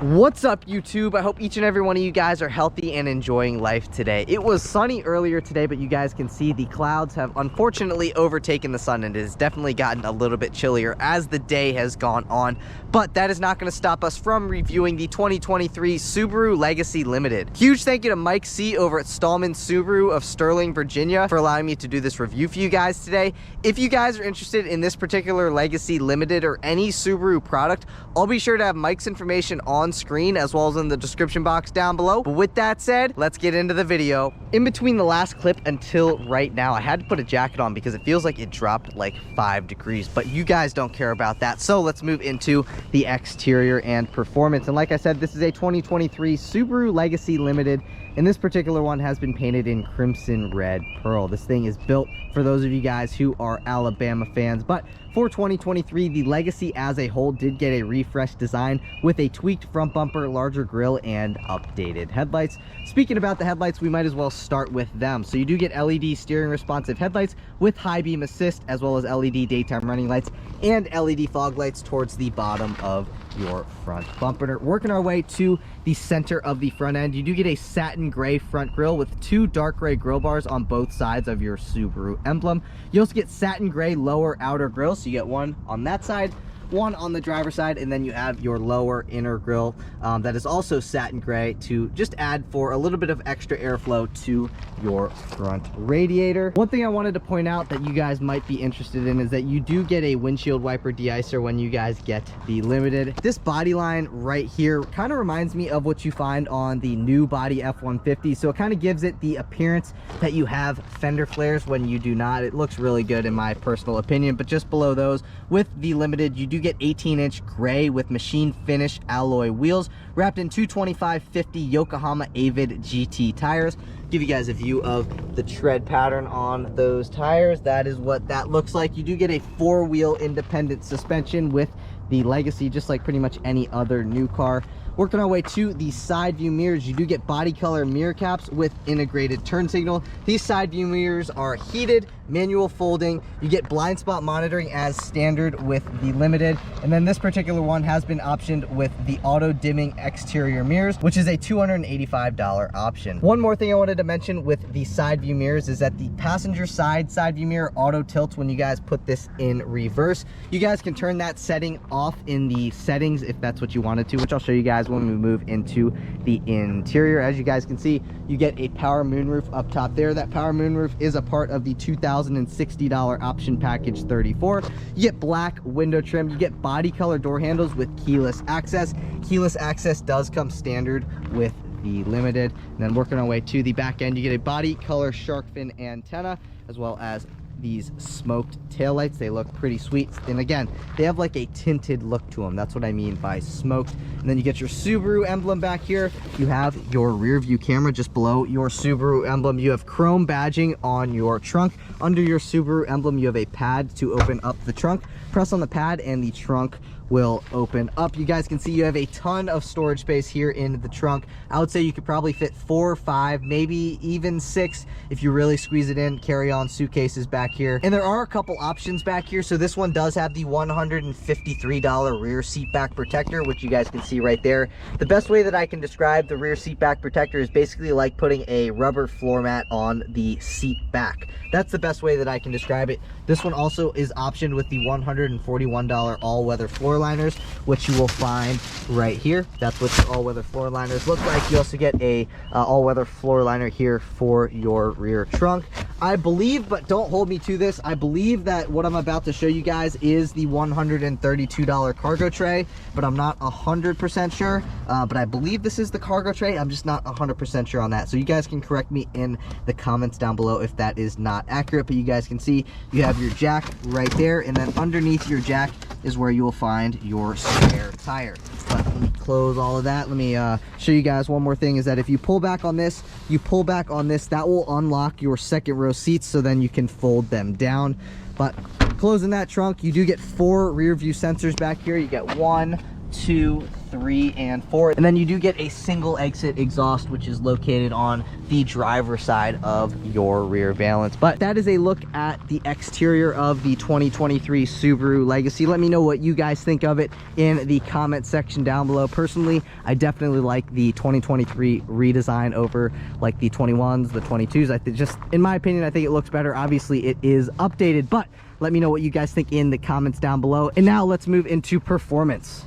What's up, YouTube? I hope each and every one of you guys are healthy and enjoying life today. It was sunny earlier today, but you guys can see the clouds have unfortunately overtaken the sun, and it has definitely gotten a little bit chillier as the day has gone on. But that is not going to stop us from reviewing the 2023 Subaru Legacy Limited. Huge thank you to Mike C over at Stohlman Subaru of Sterling, Virginia for allowing me to do this review for you guys today. If you guys are interested in this particular Legacy Limited or any Subaru product, I'll be sure to have Mike's information on screen as well as in the description box down below. But with that said, let's get into the video. In between the last clip until right now, I had to put a jacket on because it feels like it dropped like 5 degrees, but you guys don't care about that. So let's move into the exterior and performance. And like I said, this is a 2023 Subaru Legacy Limited, and this particular one has been painted in crimson red pearl. This thing is built for those of you guys who are Alabama fans, but for 2023, the Legacy as a whole did get a refreshed design with a tweaked front bumper, larger grille, and updated headlights. Speaking about the headlights, we might as well start with them. So you do get LED steering responsive headlights with high beam assist, as well as LED daytime running lights and LED fog lights towards the bottom of your front bumper. Working our way to the center of the front end, you do get a satin gray front grille with 2 dark gray grille bars on both sides of your Subaru emblem. You also get satin gray lower outer grille, so you get one on that side, one on the driver's side, and then you have your lower inner grille that is also satin gray to just add for a little bit of extra airflow to your front radiator. One thing I wanted to point out that you guys might be interested in is that you do get a windshield wiper deicer when you guys get the Limited. This body line right here kind of reminds me of what you find on the new body F-150, so it kind of gives it the appearance that you have fender flares when you do not. It looks really good in my personal opinion. But just below those, with the Limited, you do get 18-inch gray with machine finish alloy wheels wrapped in 225/50 Yokohama Avid GT tires. Give you guys a view of the tread pattern on those tires. That is what that looks like. You do get a 4-wheel independent suspension with the Legacy, just like pretty much any other new car. Working our way to the side view mirrors, you do get body color mirror caps with integrated turn signal. These side view mirrors are heated, manual folding. You get blind spot monitoring as standard with the Limited, and then this particular one has been optioned with the auto dimming exterior mirrors, which is a $285 option. One more thing I wanted to mention with the side view mirrors is that the passenger side view mirror auto tilts when you guys put this in reverse. You guys can turn that setting off in the settings if that's what you wanted to, which I'll show you guys when we move into the interior. As you guys can see, you get a power moonroof up top there. That power moonroof is a part of the $2,060 option package 34. You get black window trim. You get body color door handles with keyless access. Keyless access does come standard with the Limited. And then working our way to the back end, you get a body color shark fin antenna, as well as these smoked taillights. They look pretty sweet, and again, they have like a tinted look to them. That's what I mean by smoked. And then you get your Subaru emblem back here. You have your rear view camera just below your Subaru emblem. You have chrome badging on your trunk. Under your Subaru emblem, you have a pad to open up the trunk. Press on the pad and the trunk will open up. You guys can see you have a ton of storage space here in the trunk. I would say you could probably fit 4 or 5, maybe even 6 if you really squeeze it in. Carry on suitcases back here, and there are a couple options back here. So this one does have the $153 rear seat back protector, which you guys can see right there. The best way that I can describe the rear seat back protector is basically like putting a rubber floor mat on the seat back. That's the best way that I can describe it. This one also is optioned with the $141 all-weather floor liners, which you will find right here. That's what your all-weather floor liners look like. You also get a all-weather floor liner here for your rear trunk. I believe, but don't hold me to this, I believe that what I'm about to show you guys is the $132 cargo tray, but I'm not 100% sure. But I believe this is the cargo tray. I'm just not 100% sure on that. So you guys can correct me in the comments down below if that is not accurate. But you guys can see you have your jack right there, and then underneath your jack is where you will find your spare tire. But let me close all of that. Let me show you guys one more thing, is that if you pull back on this, that will unlock your second row seats, so then you can fold them down. But closing that trunk, you do get 4 rear view sensors back here. You get 1, 2, 3, and 4. And then you do get a single exit exhaust, which is located on the driver's side of your rear valance. But that is a look at the exterior of the 2023 Subaru Legacy. Let me know what you guys think of it in the comment section down below. Personally, I definitely like the 2023 redesign over like the 21s, the 22s. I think, just in my opinion, I think it looks better. Obviously it is updated, but let me know what you guys think in the comments down below. And now let's move into performance.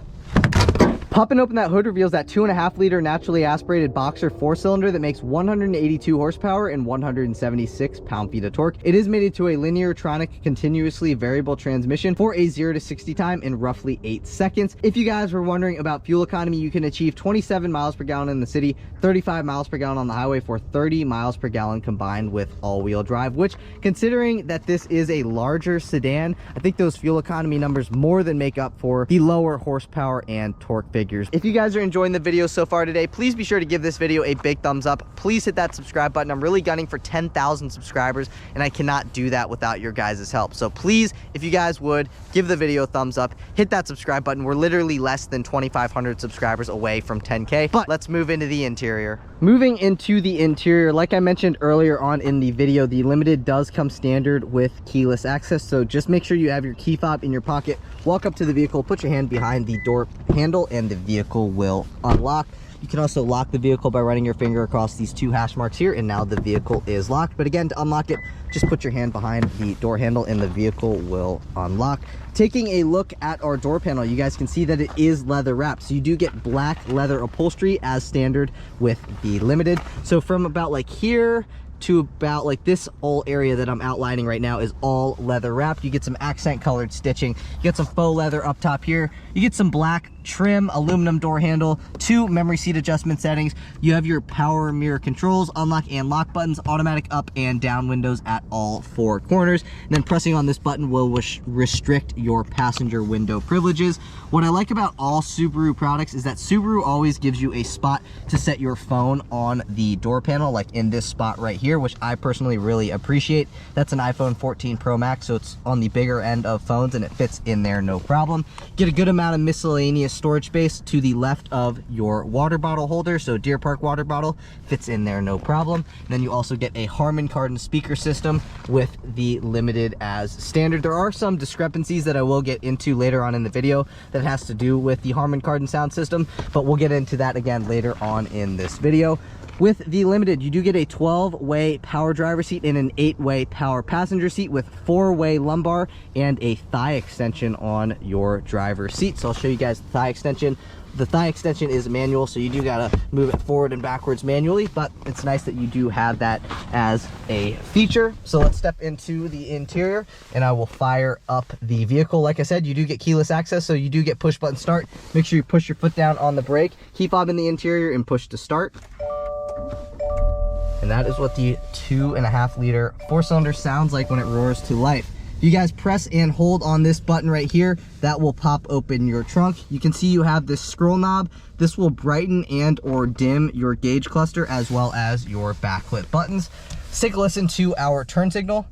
Popping open that hood reveals that 2.5 liter naturally aspirated boxer 4-cylinder that makes 182 horsepower and 176 pound-feet of torque. It is mated to a linear-tronic continuously variable transmission for a 0 to 60 time in roughly 8 seconds. If you guys were wondering about fuel economy, you can achieve 27 miles per gallon in the city, 35 miles per gallon on the highway for 30 miles per gallon combined with all-wheel drive, which, considering that this is a larger sedan, I think those fuel economy numbers more than make up for the lower horsepower and torque figures. If you guys are enjoying the video so far today, please be sure to give this video a big thumbs up. Please hit that subscribe button. I'm really gunning for 10,000 subscribers, and I cannot do that without your guys' help. So please, if you guys would, give the video a thumbs up, hit that subscribe button. We're literally less than 2,500 subscribers away from 10K, but let's move into the interior. Moving into the interior, like I mentioned earlier on in the video, the Limited does come standard with keyless access, so just make sure you have your key fob in your pocket, walk up to the vehicle, put your hand behind the door handle, and the vehicle will unlock. You can also lock the vehicle by running your finger across these 2 hash marks here, and now the vehicle is locked. But again, to unlock it, just put your hand behind the door handle and the vehicle will unlock. Taking a look at our door panel, you guys can see that it is leather wrapped. So you do get black leather upholstery as standard with the Limited. So from about like here to about like this whole area that I'm outlining right now is all leather wrapped. You get some accent colored stitching, you get some faux leather up top here, you get some black trim, aluminum door handle, 2 memory seat adjustment settings. You have your power mirror controls, unlock and lock buttons, automatic up and down windows at all 4 corners. And then pressing on this button will restrict your passenger window privileges. What I like about all Subaru products is that Subaru always gives you a spot to set your phone on the door panel, like in this spot right here, which I personally really appreciate. That's an iPhone 14 Pro Max, so it's on the bigger end of phones and it fits in there no problem. Get a good amount of miscellaneous storage space to the left of your water bottle holder, so Deer Park water bottle fits in there no problem. And then you also get a Harman Kardon speaker system with the Limited as standard. There are some discrepancies that I will get into later on in the video that has to do with the Harman Kardon sound system, but we'll get into that again later on in this video. With the Limited, you do get a 12-way power driver seat and an 8-way power passenger seat with 4-way lumbar and a thigh extension on your driver's seat. So I'll show you guys the thigh extension. The thigh extension is manual, so you do gotta move it forward and backwards manually, but it's nice that you do have that as a feature. So let's step into the interior and I will fire up the vehicle. Like I said, you do get keyless access, so you do get push button start. Make sure you push your foot down on the brake, key fob in the interior, and push to start. And that is what the 2.5 liter 4-cylinder sounds like when it roars to life. You guys press and hold on this button right here, that will pop open your trunk. You can see you have this scroll knob. This will brighten and or dim your gauge cluster as well as your backlit buttons. Let's take a listen to our turn signal.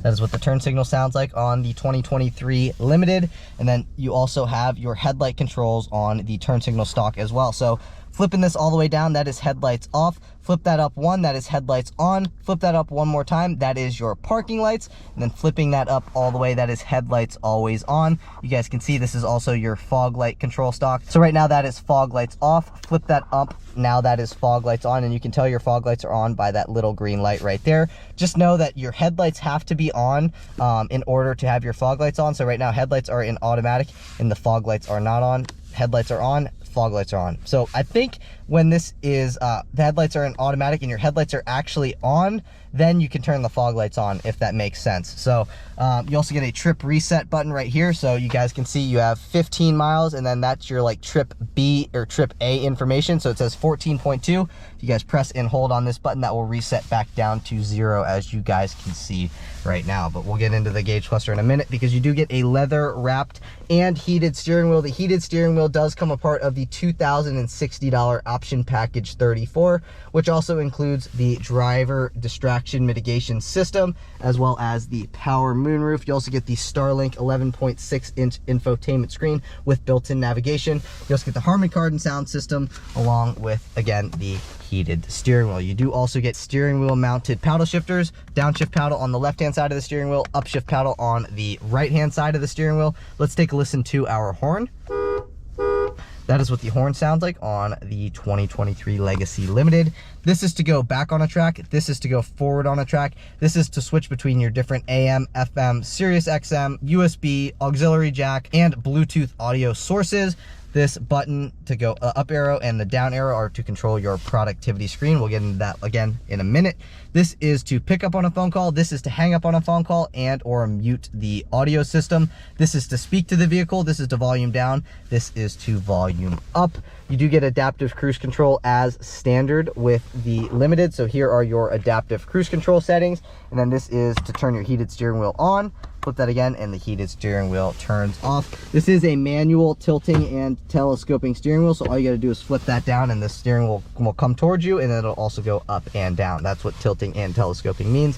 That is what the turn signal sounds like on the 2023 Limited. And then you also have your headlight controls on the turn signal stock as well. So flipping this all the way down, that is headlights off. Flip that up 1, that is headlights on. Flip that up 1 more time, that is your parking lights. And then flipping that up all the way, that is headlights always on. You guys can see this is also your fog light control stock. So right now that is fog lights off. Flip that up, now that is fog lights on, and you can tell your fog lights are on by that little green light right there. Just know that your headlights have to be on in order to have your fog lights on. So right now headlights are in automatic and the fog lights are not on. Headlights are on, fog lights are on. So I think when this is the headlights are in automatic and your headlights are actually on, then you can turn the fog lights on, if that makes sense. So you also get a trip reset button right here, so you guys can see you have 15 miles, and then that's your like trip B or trip A information. So it says 14.2. If you guys press and hold on this button, that will reset back down to 0, as you guys can see right now. But we'll get into the gauge cluster in a minute, because you do get a leather wrapped and heated steering wheel. The heated steering wheel does come a part of the $2,060 option package 34, which also includes the driver distraction mitigation system, as well as the power moonroof. You also get the Starlink 11.6-inch infotainment screen with built-in navigation. You also get the Harman Kardon sound system, along with, again, the heated steering wheel. You do also get steering wheel mounted paddle shifters, downshift paddle on the left-hand side of the steering wheel, upshift paddle on the right-hand side of the steering wheel. Let's take a listen to our horn. That is what the horn sounds like on the 2023 Legacy Limited. This is to go back on a track. This is to go forward on a track. This is to switch between your different AM, FM, Sirius XM, USB, auxiliary jack, and Bluetooth audio sources. This button to go up arrow and the down arrow are to control your productivity screen. We'll get into that again in a minute. This is to pick up on a phone call. This is to hang up on a phone call and or mute the audio system. This is to speak to the vehicle. This is to volume down. This is to volume up. You do get adaptive cruise control as standard with the Limited. So here are your adaptive cruise control settings. And then this is to turn your heated steering wheel on. Flip that again and the heated steering wheel turns off. This is a manual tilting and telescoping steering wheel, so all you got to do is flip that down and the steering wheel will come towards you, and it'll also go up and down. That's what tilting and telescoping means.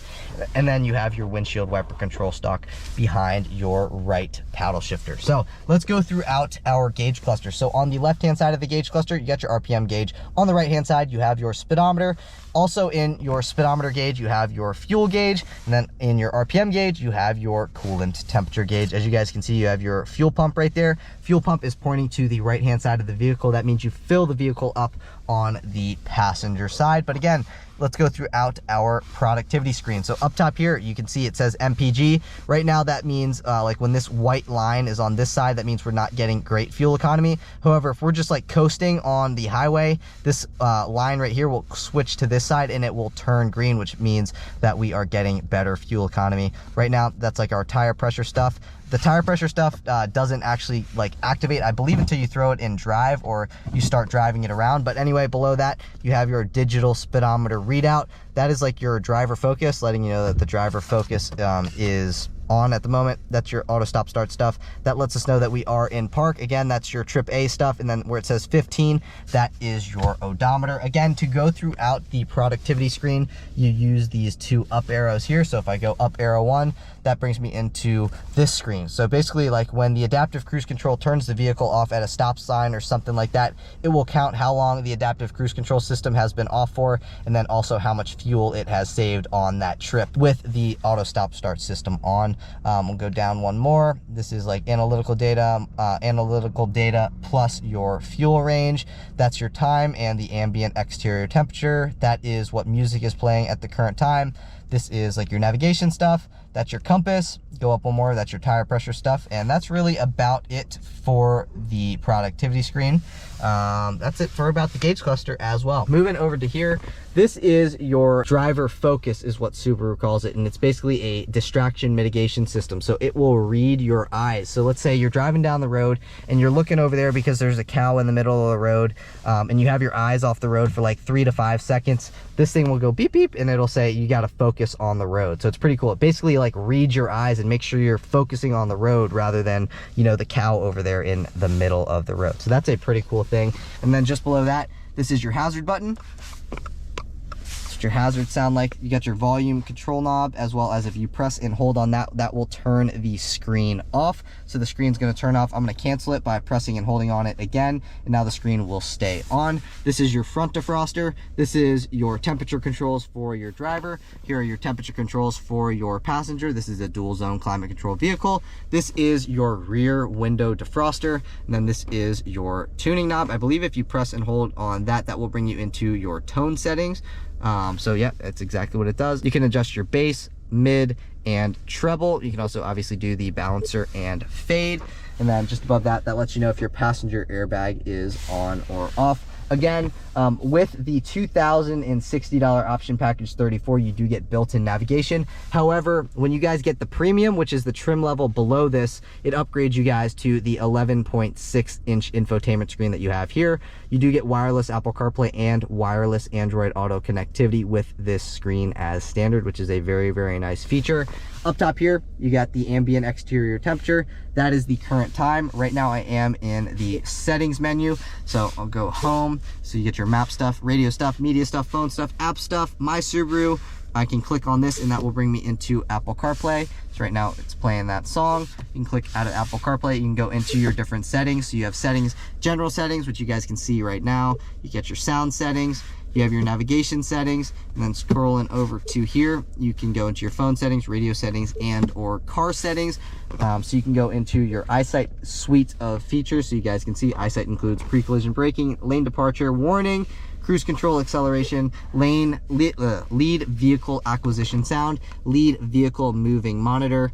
And then you have your windshield wiper control stalk behind your right paddle shifter. So let's go throughout our gauge cluster. So on the left hand side of the gauge cluster, you got your RPM gauge. On the right hand side, you have your speedometer. Also in your speedometer gauge, you have your fuel gauge, and then in your RPM gauge, you have your coolant temperature gauge. As you guys can see, you have your fuel pump right there. Fuel pump is pointing to the right hand side of the vehicle. That means you fill the vehicle up on the passenger side. But again, let's go throughout our productivity screen. So up top here, you can see it says MPG. Right now, that means like when this white line is on this side, that means we're not getting great fuel economy. However, if we're just like coasting on the highway, this line right here will switch to this side and it will turn green, which means that we are getting better fuel economy. Right now, that's like our tire pressure stuff. The tire pressure stuff doesn't actually like activate, I believe, until you throw it in drive or you start driving it around. But anyway, below that, you have your digital speedometer readout. That is like your driver focus, letting you know that the driver focus is on at the moment. That's your auto stop start stuff. That lets us know that we are in park. Again, that's your trip A stuff. And then where it says 15, that is your odometer. Again, to go throughout the productivity screen, you use these two up arrows here. So if I go up arrow 1, that brings me into this screen. So basically, like when the adaptive cruise control turns the vehicle off at a stop sign or something like that, it will count how long the adaptive cruise control system has been off for, and then also how much fuel it has saved on that trip with the auto stop start system on. We'll go down one more. This is like analytical data plus your fuel range. That's your time and the ambient exterior temperature. That is what music is playing at the current time. This is like your navigation stuff. That's your compass. Go up one more, that's your tire pressure stuff. And that's really about it for the productivity screen. That's it for about the gauge cluster as well. Moving over to here, this is your driver focus is what Subaru calls it. And it's basically a distraction mitigation system. So it will read your eyes. So let's say you're driving down the road and you're looking over there because there's a cow in the middle of the road, and you have your eyes off the road for like 3 to 5 seconds. This thing will go beep, beep, and it'll say you got to focus on the road. So it's pretty cool. It basically like reads your eyes and make sure you're focusing on the road rather than, you know, the cow over there in the middle of the road. So that's a pretty cool thing. And then just below that, this is your hazard button. Your hazard sound like. You got your volume control knob, as well as if you press and hold on that, that will turn the screen off. So the screen's going to turn off. I'm going to cancel it by pressing and holding on it again, and now the screen will stay on. This is your front defroster. This is your temperature controls for your driver. Here are your temperature controls for your passenger. This is a dual zone climate control vehicle. This is your rear window defroster, and then this is your tuning knob. I believe if you press and hold on that, that will bring you into your tone settings. So yeah, that's exactly what it does. You can adjust your bass, mid, and treble. You can also obviously do the balancer and fade. And then just above that, that lets you know if your passenger airbag is on or off. Again, with the $2,060 option package 34, you do get built-in navigation. However, when you guys get the premium, which is the trim level below this, it upgrades you guys to the 11.6-inch infotainment screen that you have here. You do get wireless Apple CarPlay and wireless Android Auto connectivity with this screen as standard, which is a very, very nice feature. Up top here, you got the ambient exterior temperature. That is the current time. Right now I am in the settings menu. So I'll go home. So you get your map stuff, radio stuff, media stuff, phone stuff, app stuff, My Subaru. I can click on this and that will bring me into Apple CarPlay. So right now it's playing that song. You can click out of Apple CarPlay. You can go into your different settings. So you have settings, general settings, which you guys can see right now. You get your sound settings. You have your navigation settings, and then scrolling over to here, you can go into your phone settings, radio settings, and or car settings. So you can go into your eyesight suite of features. So you guys can see eyesight includes pre-collision braking, lane departure, warning, cruise control, acceleration, lead vehicle acquisition sound, lead vehicle moving monitor.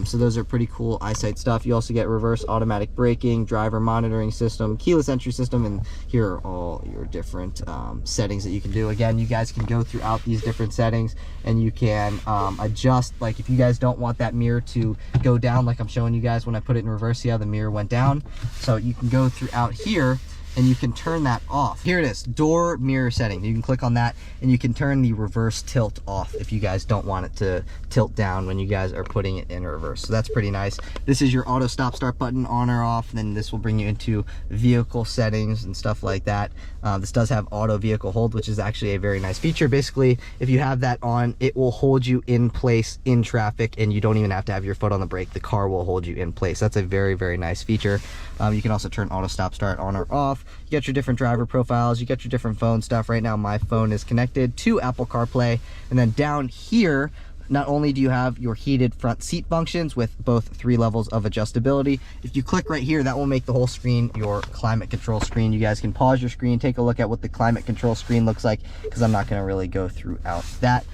So those are pretty cool eyesight stuff. You also get reverse automatic braking, driver monitoring system, keyless entry system, and here are all your different settings that you can do. Again, you guys can go throughout these different settings and you can adjust, like if you guys don't want that mirror to go down like I'm showing you guys when I put it in reverse, see how the mirror went down? So you can go throughout here and you can turn that off. Here it is, door mirror setting. You can click on that and you can turn the reverse tilt off if you guys don't want it to tilt down when you guys are putting it in reverse. So that's pretty nice. This is your auto stop start button, on or off. Then this will bring you into vehicle settings and stuff like that. This does have auto vehicle hold, which is actually a very nice feature. Basically, if you have that on, it will hold you in place in traffic and you don't even have to have your foot on the brake. The car will hold you in place. That's a very, very nice feature. You can also turn auto stop start on or off. You got your different driver profiles, you got your different phone stuff. Right now my phone is connected to Apple CarPlay, and then down here not only do you have your heated front seat functions with both 3 levels of adjustability. If you click right here, that will make the whole screen your climate control screen. You guys can pause your screen, take a look at what the climate control screen looks like, because I'm not going to really go throughout that.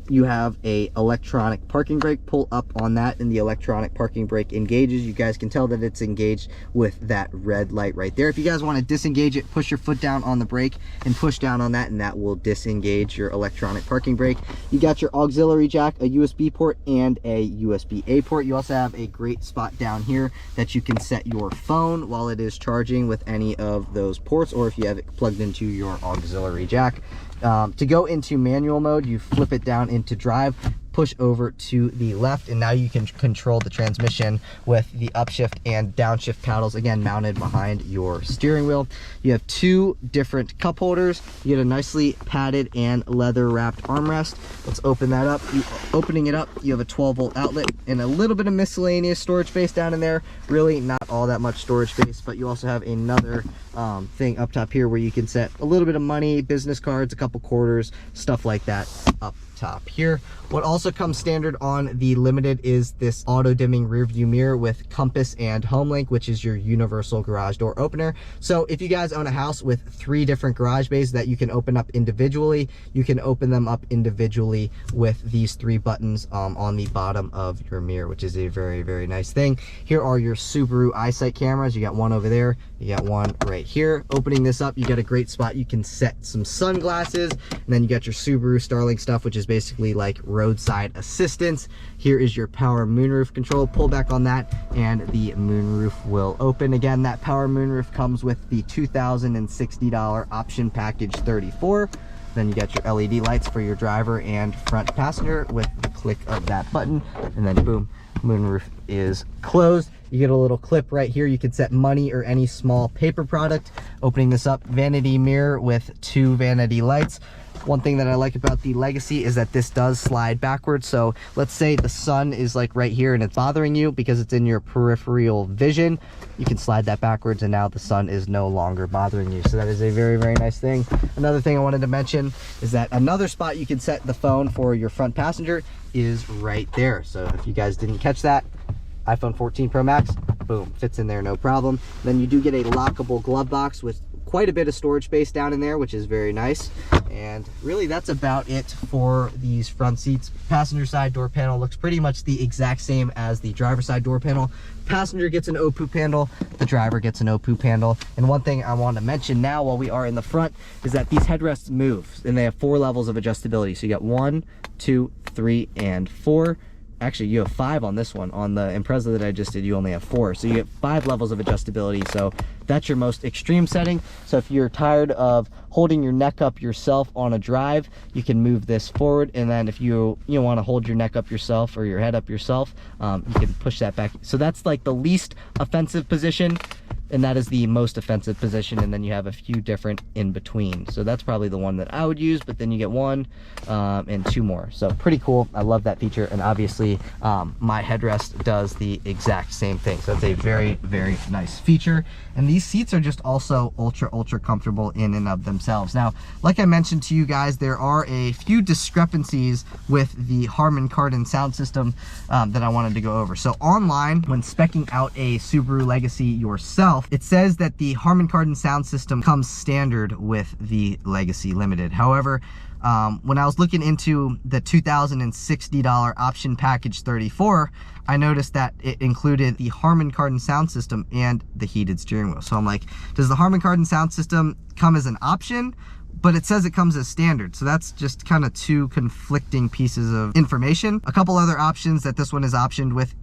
You have a electronic parking brake. Pull up on that and the electronic parking brake engages. You guys can tell that it's engaged with that red light right there. If you guys want to disengage it, push your foot down on the brake and push down on that, and that will disengage your electronic parking brake. You got your auxiliary jack, a USB port, and a USB-A port. You also have a great spot down here that you can set your phone while it is charging with any of those ports, or if you have it plugged into your auxiliary jack. To go into manual mode, you flip it down into drive, push over to the left, and now you can control the transmission with the upshift and downshift paddles, again mounted behind your steering wheel. You have 2 different cup holders. You get a nicely padded and leather wrapped armrest. Let's open that up. Opening it up, you have a 12-volt outlet and a little bit of miscellaneous storage space down in there. Really not all that much storage space, but you also have another thing up top here where you can set a little bit of money, business cards, a couple quarters, stuff like that up top here. What also comes standard on the Limited is this auto dimming rear view mirror with compass and home link, which is your universal garage door opener. So if you guys own a house with 3 different garage bays that you can open up individually, you can open them up individually with these 3 buttons on the bottom of your mirror, which is a very, very nice thing. Here are your Subaru eyesight cameras. You got one over there, you got one right here. Opening this up, you got a great spot. You can set some sunglasses, and then you got your Subaru Starlink stuff, which is basically like roadside assistance. Here is your power moonroof control. Pull back on that and the moonroof will open. Again, that power moonroof comes with the $2,060 option package 34. Then you got your LED lights for your driver and front passenger with the click of that button, and then boom, moonroof is closed. You get a little clip right here. You can set money or any small paper product. Opening this up, vanity mirror with 2 vanity lights. One thing that I like about the Legacy is that this does slide backwards. So let's say the sun is like right here and it's bothering you because it's in your peripheral vision. You can slide that backwards and now the sun is no longer bothering you. So that is a very, very nice thing. Another thing I wanted to mention is that another spot you can set the phone for your front passenger is right there. So if you guys didn't catch that, iPhone 14 Pro Max, boom, fits in there, no problem. Then you do get a lockable glove box with quite a bit of storage space down in there, which is very nice. And really that's about it for these front seats. Passenger side door panel looks pretty much the exact same as the driver side door panel. Passenger gets an O-poop handle, the driver gets an O-poop handle. And one thing I want to mention now while we are in the front is that these headrests move, and they have 4 levels of adjustability. So you got 1, 2, 3, and 4. Actually, you have 5 on this one. On the Impreza that I just did, you only have 4. So you get 5 levels of adjustability. So that's your most extreme setting. So if you're tired of holding your neck up yourself on a drive, you can move this forward. And then if you want to hold your neck up yourself or your head up yourself, you can push that back. So that's like the least offensive position, and that is the most offensive position. And then you have a few different in between. So that's probably the one that I would use, but then you get 1 and 2 more. So pretty cool. I love that feature. And obviously my headrest does the exact same thing. So it's a very, very nice feature. And these seats are just also ultra comfortable in and of themselves. Now, like I mentioned to you guys, there are a few discrepancies with the Harman Kardon sound system that I wanted to go over. So online, when speccing out a Subaru Legacy yourself, it says that the Harman Kardon sound system comes standard with the Legacy Limited. However, when I was looking into the $2,060 option package 34, I noticed that it included the Harman Kardon sound system and the heated steering wheel. So I'm like, does the Harman Kardon sound system come as an option? But it says it comes as standard. So that's just kind of 2 conflicting pieces of information. A couple other options that this one is optioned with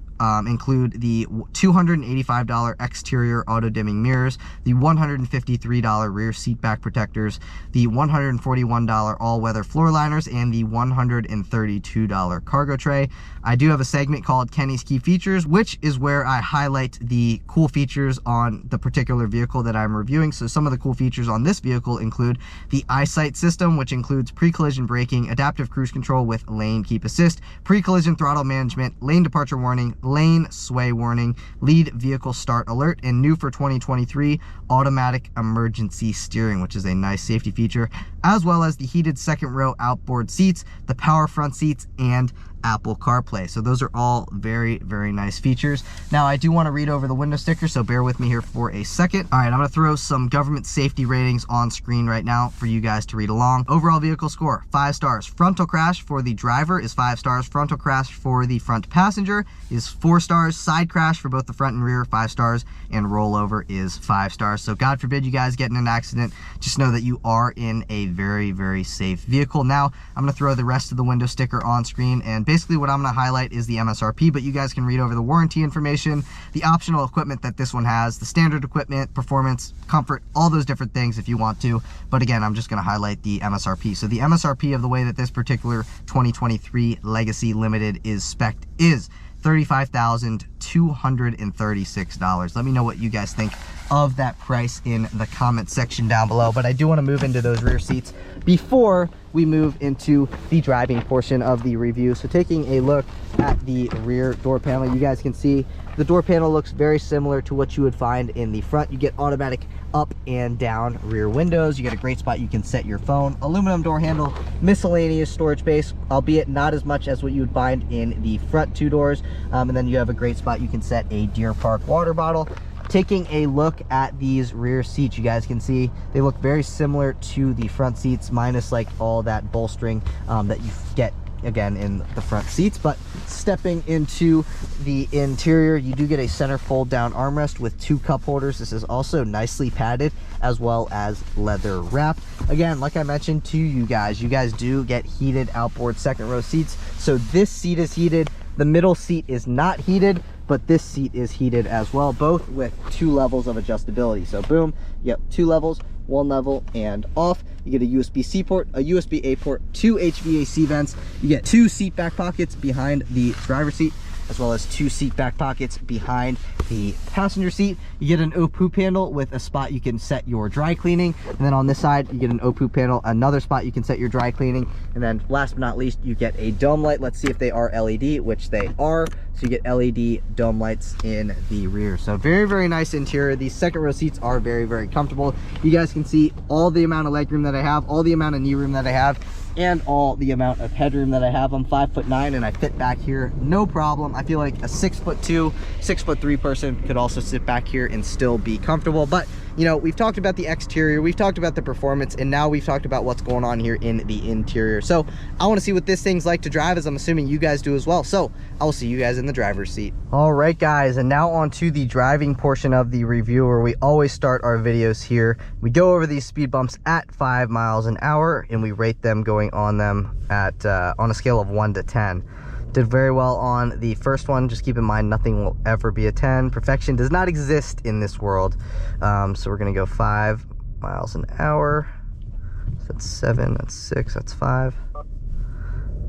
include the $285 exterior auto dimming mirrors, the $153 rear seat back protectors, the $141 all-weather floor liners, and the $132 cargo tray. I do have a segment called Kenny's Key Features, which is where I highlight the cool features on the particular vehicle that I'm reviewing. So some of the cool features on this vehicle include the EyeSight system, which includes pre-collision braking, adaptive cruise control with lane keep assist, pre-collision throttle management, lane departure warning, lane sway warning, lead vehicle start alert, and new for 2023, automatic emergency steering, which is a nice safety feature, as well as the heated second row outboard seats, the power front seats, and Apple CarPlay. So those are all very, very nice features. Now I do want to read over the window sticker, so bear with me here for a second. All right, I'm going to throw some government safety ratings on screen right now for you guys to read along. Overall vehicle score, 5 stars. Frontal crash for the driver is 5 stars. Frontal crash for the front passenger is 4 stars. Side crash for both the front and rear, 5 stars. And rollover is 5 stars. So God forbid you guys get in an accident, just know that you are in a very, very safe vehicle. Now I'm going to throw the rest of the window sticker on screen, and basically what I'm going to highlight is the MSRP, but you guys can read over the warranty information, the optional equipment that this one has, the standard equipment, performance, comfort, all those different things if you want to. But again, I'm just going to highlight the MSRP. So the MSRP of the way that this particular 2023 Legacy Limited is spec'd is $35,236. Let me know what you guys think of that price in the comment section down below. But I do want to move into those rear seats before we move into the driving portion of the review. So taking a look at the rear door panel, you guys can see the door panel looks very similar to what you would find in the front. You get automatic up and down rear windows. You get a great spot you can set your phone, aluminum door handle, miscellaneous storage space, albeit not as much as what you would find in the front 2 doors. And then you have a great spot you can set a Deer Park water bottle. Taking a look at these rear seats, you guys can see they look very similar to the front seats, minus like all that bolstering that you get again in the front seats. But stepping into the interior, you do get a center fold down armrest with 2 cup holders. This is also nicely padded as well as leather wrap. Again, like I mentioned to you guys do get heated outboard second row seats. So this seat is heated, the middle seat is not heated, but this seat is heated as well, both with 2 levels of adjustability. So boom, you have 2 levels, 1 level and off. You get a USB-C port, a USB-A port, 2 HVAC vents. You get 2 seat back pockets behind the driver's seat, as well as 2 seat back pockets behind the passenger seat. You get an O-poop handle with a spot you can set your dry cleaning. And then on this side, you get an O-poop handle, another spot you can set your dry cleaning. And then last but not least, you get a dome light. Let's see if they are LED, which they are. So you get LED dome lights in the rear. So very, very nice interior. These second row seats are very, very comfortable. You guys can see all the amount of leg room that I have, all the amount of knee room that I have, and all the amount of headroom that I have. I'm 5'9" and I fit back here no problem. I feel like a 6'2", 6'3" person person could also sit back here and still be comfortable. But you know, we've talked about the exterior, we've talked about the performance, and now we've talked about what's going on here in the interior. So I want to see what this thing's like to drive, as I'm assuming you guys do as well. So I will see you guys in the driver's seat. All right, guys, and now on to the driving portion of the review, where we always start our videos here. We go over these speed bumps at 5 miles an hour, and we rate them going on them at on a scale of 1 to 10. Did very well on the first one. Just keep in mind, nothing will ever be a 10. Perfection does not exist in this world. So we're gonna go 5 miles an hour. So that's 7, that's 6, that's 5.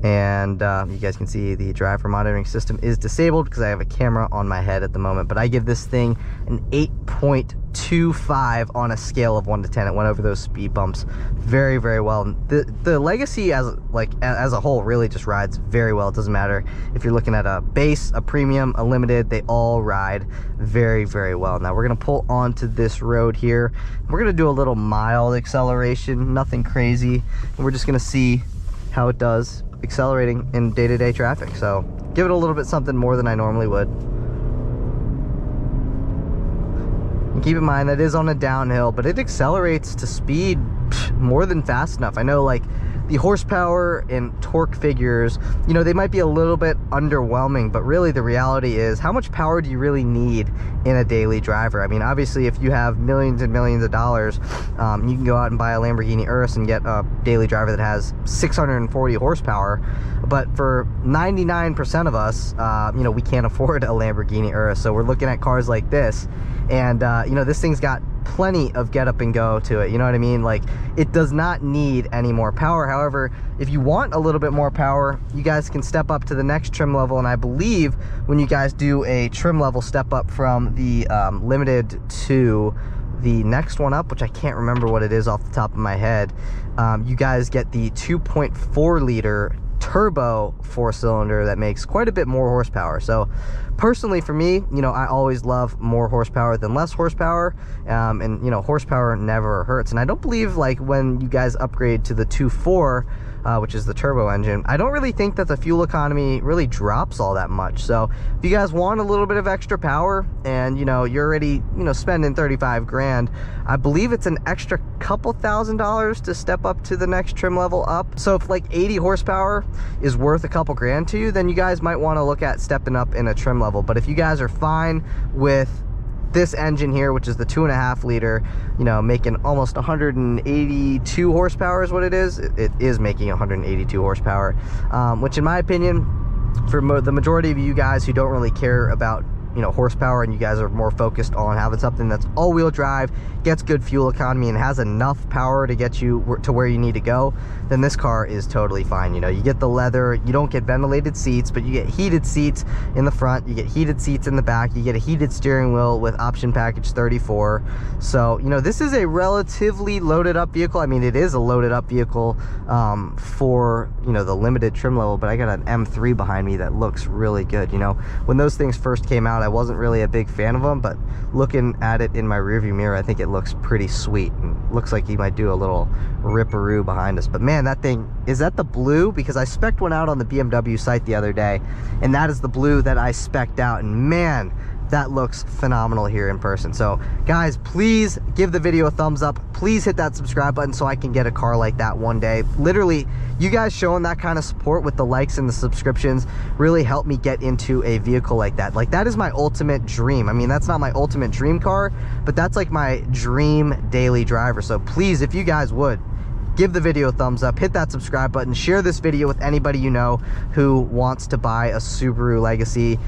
And you guys can see the driver monitoring system is disabled because I have a camera on my head at the moment, but I give this thing an 8.25 on a scale of 1 to 10. It went over those speed bumps very, very well. The Legacy as a whole really just rides very well. It doesn't matter if you're looking at a base, a premium, a limited, they all ride very, very well. Now we're gonna pull onto this road here. We're gonna do a little mild acceleration, nothing crazy, and we're just gonna see how it does accelerating in day-to-day traffic. So give it a little bit something more than I normally would. And keep in mind that is on a downhill, but it accelerates to speed more than fast enough. I know, like, the horsepower and torque figures, you know, they might be a little bit underwhelming, but really the reality is, how much power do you really need in a daily driver? I mean, obviously, if you have millions and millions of dollars, you can go out and buy a Lamborghini Urus and get a daily driver that has 640 horsepower. But for 99% of us, you know, we can't afford a Lamborghini Urus. So we're looking at cars like this, and you know, this thing's got plenty of get up and go to it, you know what I mean? Like, it does not need any more power. However, if you want a little bit more power, you guys can step up to the next trim level, and I believe when you guys do a trim level step up from the limited to the next one up, which I can't remember what it is off the top of my head, you guys get the 2.4 liter turbo 4-cylinder that makes quite a bit more horsepower. So personally, for me, you know, I always love more horsepower than less horsepower, and you know, horsepower never hurts. And I don't believe, like, when you guys upgrade to the 2.4, which is the turbo engine, I don't really think that the fuel economy really drops all that much. So if you guys want a little bit of extra power, and you know, you're already, you know, spending 35 grand, I believe it's an extra couple $1,000s to step up to the next trim level up. So if like 80 horsepower is worth a couple grand to you, then you guys might want to look at stepping up in a trim level. But if you guys are fine with this engine here, which is the 2.5 liter, you know, making almost 182 horsepower is what it is. It is making 182 horsepower, which in my opinion, for the majority of you guys who don't really care about, you know, horsepower, and you guys are more focused on having something that's all-wheel drive, gets good fuel economy, and has enough power to get you to where you need to go, then this car is totally fine. You know, you get the leather, you don't get ventilated seats, but you get heated seats in the front, you get heated seats in the back, you get a heated steering wheel with option package 34. So, you know, this is a relatively loaded up vehicle. I mean, it is a loaded up vehicle for, you know, the limited trim level, but I got an M3 behind me that looks really good. You know, when those things first came out, I wasn't really a big fan of them, but looking at it in my rearview mirror, I think it looks pretty sweet, and looks like he might do a little ripperoo behind us. But man, that thing, is that the blue? Because I spec'd one out on the BMW site the other day, and that is the blue that I spec'd out, and man, that looks phenomenal here in person. So guys, please give the video a thumbs up. Please hit that subscribe button so I can get a car like that one day. Literally, you guys showing that kind of support with the likes and the subscriptions really helped me get into a vehicle like that. Like, that is my ultimate dream. I mean, that's not my ultimate dream car, but that's like my dream daily driver. So please, if you guys would, give the video a thumbs up, hit that subscribe button, share this video with anybody you know who wants to buy a Subaru Legacy,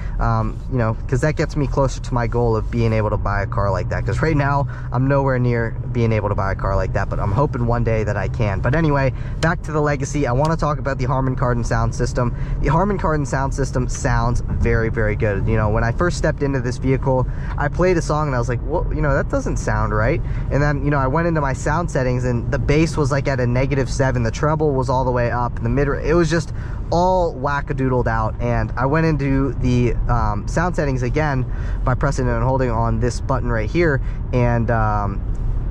you know, because that gets me closer to my goal of being able to buy a car like that. Because right now, I'm nowhere near being able to buy a car like that, but I'm hoping one day that I can. But anyway, back to the Legacy. I want to talk about the Harman Kardon sound system. The Harman Kardon sound system sounds very, very good. You know, when I first stepped into this vehicle, I played a song and I was like, well, you know, that doesn't sound right. And then, you know, I went into my sound settings, and the bass was like at a -7, the treble was all the way up, and the mid, it was just all wackadoodled out. And I went into the sound settings again by pressing and holding on this button right here, and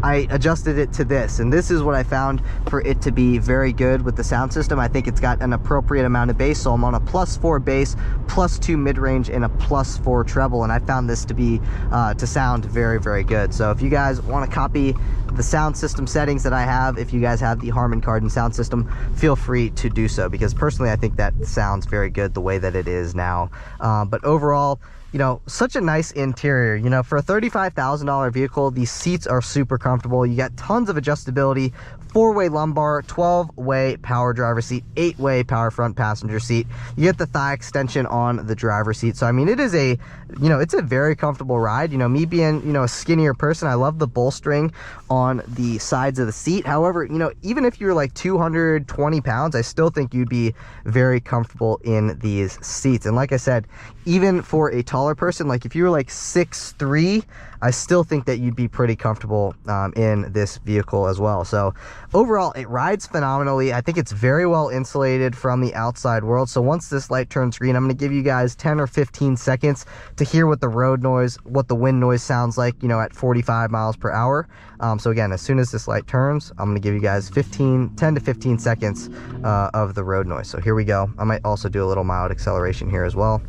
I adjusted it to this, and this is what I found for it to be very good with the sound system. I think it's got an appropriate amount of bass, so I'm on a +4 bass, +2 mid-range, and a +4 treble, and I found this to be to sound very, very good. So if you guys want to copy the sound system settings that I have, if you guys have the Harman Kardon sound system, feel free to do so, because personally I think that sounds very good the way that it is now. But overall, you know, such a nice interior. You know, for a $35,000 vehicle, these seats are super comfortable. You got tons of adjustability, 4-way lumbar, 12-way power driver seat, 8-way power front passenger seat. You get the thigh extension on the driver's seat. So I mean, it is a, you know, it's a very comfortable ride. You know, me being, you know, a skinnier person, I love the bolstering on the sides of the seat. However, you know, even if you're like 220 pounds, I still think you'd be very comfortable in these seats. And like I said, even for a taller person, like if you were like 6'3", I still think that you'd be pretty comfortable in this vehicle as well. So overall, it rides phenomenally. I think it's very well insulated from the outside world. So once this light turns green, I'm going to give you guys 10 or 15 seconds to hear what the road noise, what the wind noise sounds like, you know, at 45 miles per hour. So again, as soon as this light turns, I'm going to give you guys 10 to 15 seconds of the road noise. So here we go. I might also do a little mild acceleration here as well.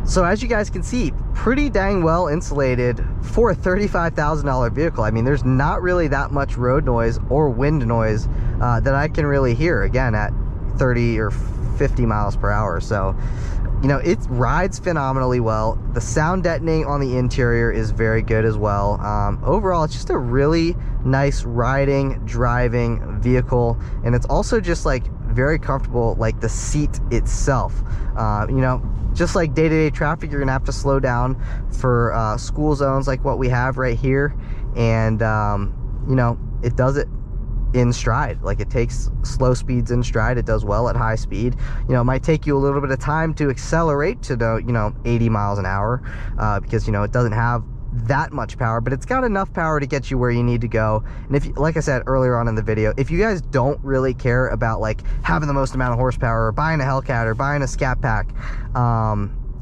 So as you guys can see, pretty dang well insulated for a $35,000 vehicle. I mean, there's not really that much road noise or wind noise that I can really hear, again, at 30 or 50 miles per hour. So, you know, it rides phenomenally well. The sound deadening on the interior is very good as well. Overall, it's just a really nice riding, driving vehicle. And it's also just like very comfortable, like the seat itself. You know, just like day-to-day traffic, you're gonna have to slow down for school zones like what we have right here. And you know, it does it in stride. Like, it takes slow speeds in stride. It does well at high speed. You know, it might take you a little bit of time to accelerate to the, you know, 80 miles an hour because, you know, it doesn't have that much power, but it's got enough power to get you where you need to go. And if, like I said earlier on in the video, if you guys don't really care about like having the most amount of horsepower or buying a Hellcat or buying a Scat Pack,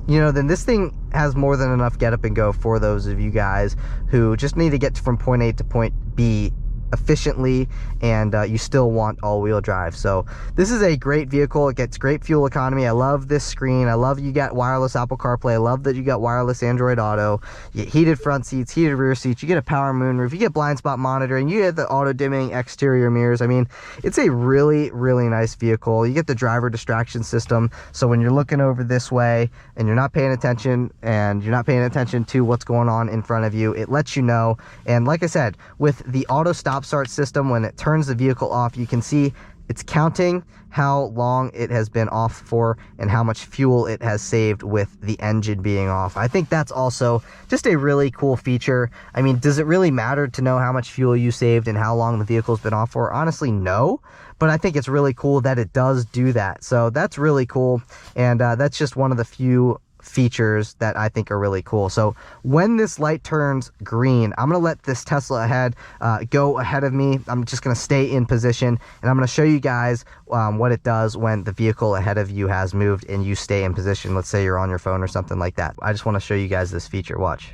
you know, then this thing has more than enough get up and go for those of you guys who just need to get from point A to point B efficiently, and you still want all-wheel drive. So this is a great vehicle. It gets great fuel economy. I love this screen. I love you got wireless Apple CarPlay. I love that you got wireless Android Auto. You get heated front seats, heated rear seats. You get a power moonroof. You get blind spot monitoring. You get the auto dimming exterior mirrors. I mean, it's a really, really nice vehicle. You get the driver distraction system, so when you're looking over this way and you're not paying attention to what's going on in front of you, it lets you know. And like I said, with the auto stop start system, when it turns the vehicle off, you can see it's counting how long it has been off for and how much fuel it has saved with the engine being off. I think that's also just a really cool feature. I mean, does it really matter to know how much fuel you saved and how long the vehicle's been off for? Honestly, no. But I think it's really cool that it does do that. So that's really cool. And that's just one of the few features that I think are really cool. So when this light turns green, I'm going to let this Tesla ahead go ahead of me. I'm just going to stay in position, and I'm going to show you guys what it does when the vehicle ahead of you has moved and you stay in position. Let's say you're on your phone or something like that. I just want to show you guys this feature. Watch.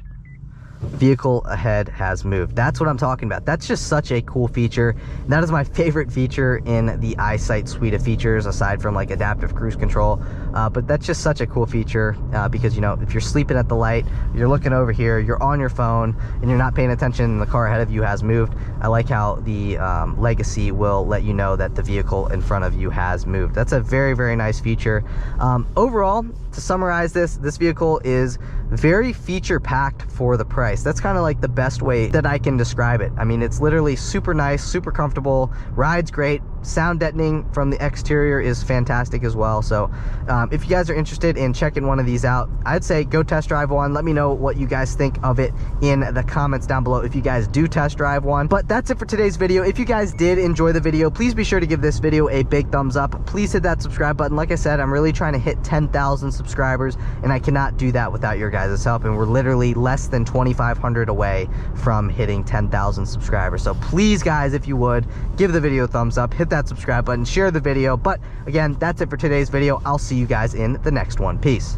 Vehicle ahead has moved. That's what I'm talking about. That's just such a cool feature. That is my favorite feature in the EyeSight suite of features, aside from like adaptive cruise control. But that's just such a cool feature because, you know, if you're sleeping at the light, you're looking over here, you're on your phone, and you're not paying attention, and the car ahead of you has moved. I like how the Legacy will let you know that the vehicle in front of you has moved. That's a very, very nice feature. Overall, to summarize this vehicle is very feature packed for the price. That's kind of like the best way that I can describe it. I mean, it's literally super nice, super comfortable, rides great, sound deadening from the exterior is fantastic as well. So if you guys are interested in checking one of these out, I'd say go test drive one. Let me know what you guys think of it in the comments down below if you guys do test drive one. But that's it for today's video. If you guys did enjoy the video, please be sure to give this video a big thumbs up. Please hit that subscribe button. Like I said, I'm really trying to hit 10,000 subscribers, and I cannot do that without your guys' help, and we're literally less than 2,500 away from hitting 10,000 subscribers. So please guys, if you would, give the video a thumbs up, hit that subscribe button, share the video. But again, that's it for today's video. I'll see you guys in the next one. Peace.